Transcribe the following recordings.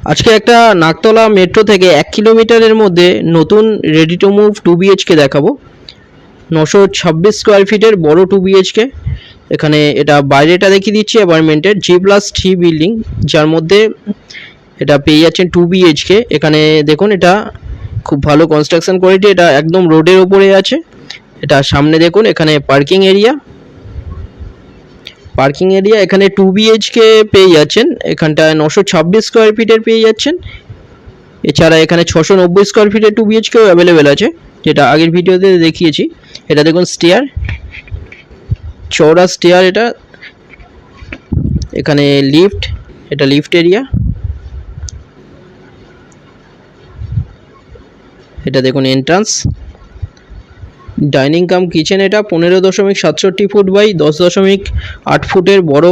আজকে একটা নাকতলা মেট্রো থেকে 1 কিলোমিটারের মধ্যে নতুন রেডি টু মুভ 2 BHK দেখাবো। 926 স্কোয়ার ফিটের বড় 2 BHK। এখানে এটা বাইরেটা দেখিয়ে দিচ্ছি অ্যাপার্টমেন্টের G+3 বিল্ডিং, যার মধ্যে এটা পেয়ে যাচ্ছেন 2 BHK। এখানে দেখুন এটা খুব ভালো কনস্ট্রাকশন কোয়ালিটি, এটা একদম রোডের ওপরে আছে। এটা সামনে দেখুন এখানে পার্কিং এরিয়া এখানে 2 BHK পেয়ে যাচ্ছেন। এখানটায় 926 স্কোয়ার ফিটের পেয়ে যাচ্ছেন। এছাড়া এখানে 690 স্কোয়ার ফিটের 2 BHKও অ্যাভেলেবেল আছে, যেটা আগের ভিডিওতে দেখিয়েছি। এটা দেখুন স্টেয়ার, চওড়া স্টেয়ার এটা। এখানে লিফট, এটা লিফট এরিয়া। এটা দেখুন এন্ট্রান্স, ডাইনিং কাম কিচেন। এটা 15.67 ফুট বাই 10.8 ফুটের বড়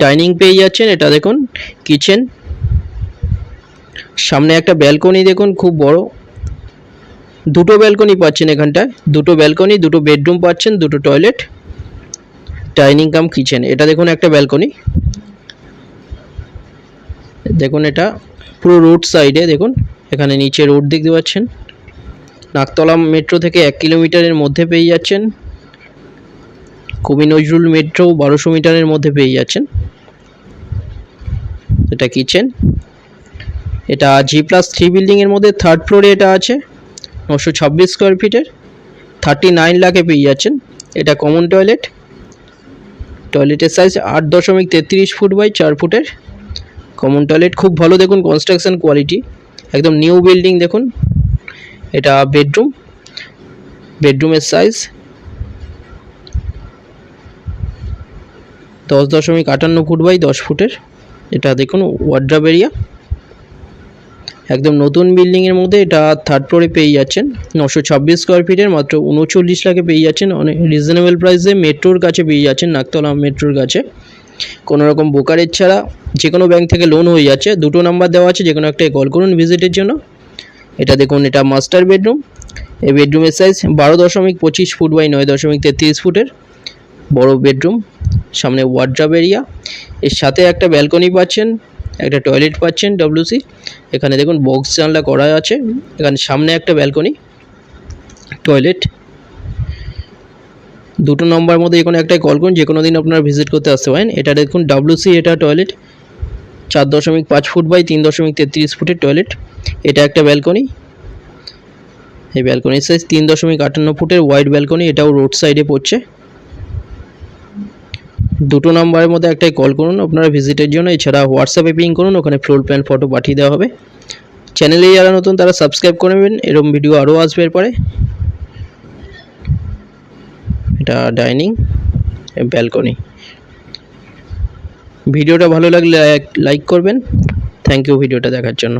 ডাইনিং পেয়ে যাচ্ছেন। এটা দেখুন কিচেন, সামনে একটা ব্যালকনি দেখুন খুব বড়, দুটো ব্যালকনি পাচ্ছেন এখানটায়, দুটো ব্যালকনি, দুটো বেডরুম পাচ্ছেন, দুটো টয়লেট, ডাইনিং কাম কিচেন। এটা দেখুন একটা ব্যালকনি। দেখুন এটা পুরো রোড সাইডে, দেখুন এখানে নিচে রোড দেখতে পাচ্ছেন। নাকতলা মেট্রো থেকে 1 কিলোমিটারের মধ্যে পেয়ে যাচ্ছেন। কবি নজরুল মেট্রো 1200 মিটারের মধ্যে পেয়ে যাচ্ছেন। এটা কিচেন। এটা G+3 বিল্ডিংয়ের মধ্যে থার্ড ফ্লোরে এটা আছে, 926 স্কোয়ার ফিটের, 39 লাখে পেয়ে যাচ্ছেন। এটা কমন টয়লেট, টয়লেটের সাইজ 8.33 ফুট বাই 4 ফুটের কমন টয়লেট, খুব ভালো দেখুন কনস্ট্রাকশন কোয়ালিটি, একদম নিউ বিল্ডিং। দেখুন এটা বেডরুম, বেডরুমের সাইজ 10.58 ফুট বাই 10 ফুটের। এটা দেখুন ওয়ার্ড্রপ এরিয়া, একদম নতুন বিল্ডিংয়ের মধ্যে। এটা থার্ড ফ্লোরে পেয়ে যাচ্ছেন, 926 স্কোয়ার ফিটের, মাত্র 39 লাখে পেয়ে যাচ্ছেন। অনেক রিজনেবল প্রাইসে মেট্রোর কাছে পেয়ে যাচ্ছেন, নাকতলা মেট্রোর কাছে। কোনো রকম ব্রোকারেজ ছাড়া যে কোনো ব্যাংক থেকে লোন হয়ে যাচ্ছে। দুটো নাম্বার দেওয়া আছে, যে কোনো একটাই কল করুন ভিজিটের জন্য। এটা দেখুন এটা মাস্টার বেডরুম। এই বেডরুমের সাইজ 12.25 ফুট বাই 9.33 ফুটের বড় বেডরুম, সামনে ওয়ার্ড্রপ এরিয়া, এর সাথে একটা ব্যালকনি পাচ্ছেন, একটা টয়লেট পাচ্ছেন WC। এখানে দেখুন বক্স জানলা করা আছে, এখানে সামনে একটা ব্যালকনি, টয়লেট। দুটো নম্বর মধ্যে যে কোনো একটাই কল করুন, যে কোনো দিন আপনারা ভিজিট করতে আসতে পারেন। এটা দেখুন WC, এটা টয়লেট 4.5 ফুট বাই 3.33 ফুটের টয়লেট। এটা একটা ব্যালকনি, এই ব্যালকনির সাইজ 3.58 ফুটের ওয়াইড ব্যালকনি, এটাও রোড সাইডে পড়ছে। দুটো নাম্বারের মধ্যে একটাই কল করুন আপনারা ভিজিটের জন্য। এছাড়া হোয়াটসঅ্যাপে পিং করুন, ওখানে ফ্লোর প্ল্যান ফটো পাঠিয়ে দেওয়া হবে। চ্যানেলে যারা নতুন তারা সাবস্ক্রাইব করে নেবেন, এরকম ভিডিও আরও আসবে এরপরে। এটা ডাইনিং, ব্যালকনি। ভিডিওটা ভালো লাগলে লাইক করবেন। থ্যাংক ইউ ভিডিওটা দেখার জন্য।